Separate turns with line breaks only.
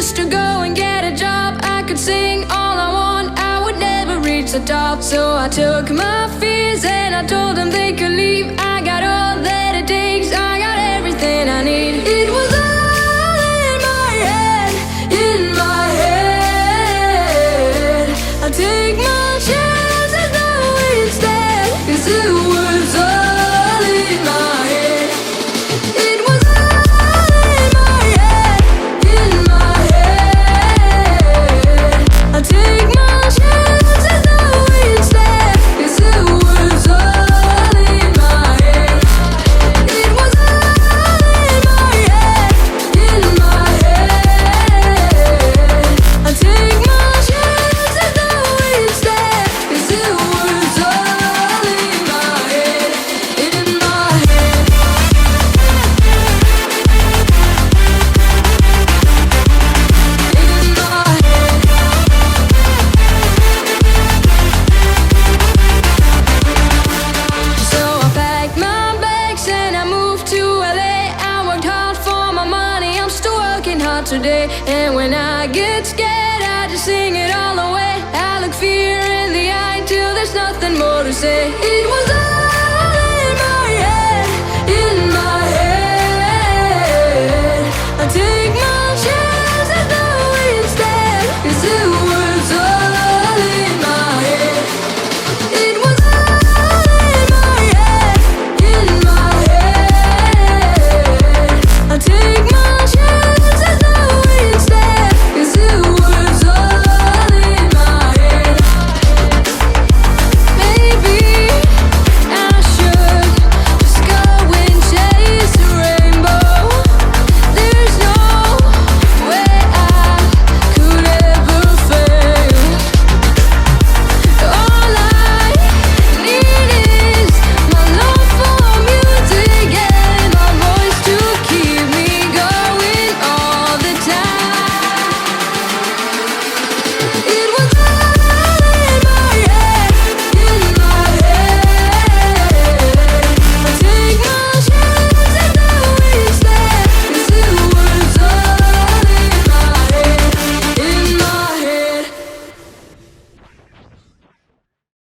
just to go and get a job. I could sing all I want, I would never reach the top. So I took my fears and I told them they could leave. I got all that it takes, I got everything I need. It was all in my head, in my head. I take my chances though instead, 'cause it was all in my head. It was all in my head, in my head. I take my chances though instead, 'cause it was all in my head. It was all in my head, in my head. I take my chances though instead, 'cause it was all in my head, in my head. So I packed my bags and I moved to LA. I worked hard for my money, I'm still working hard today. And when I get scared, I just sing it all away. I look fear in the eye till there's nothing more to say. It was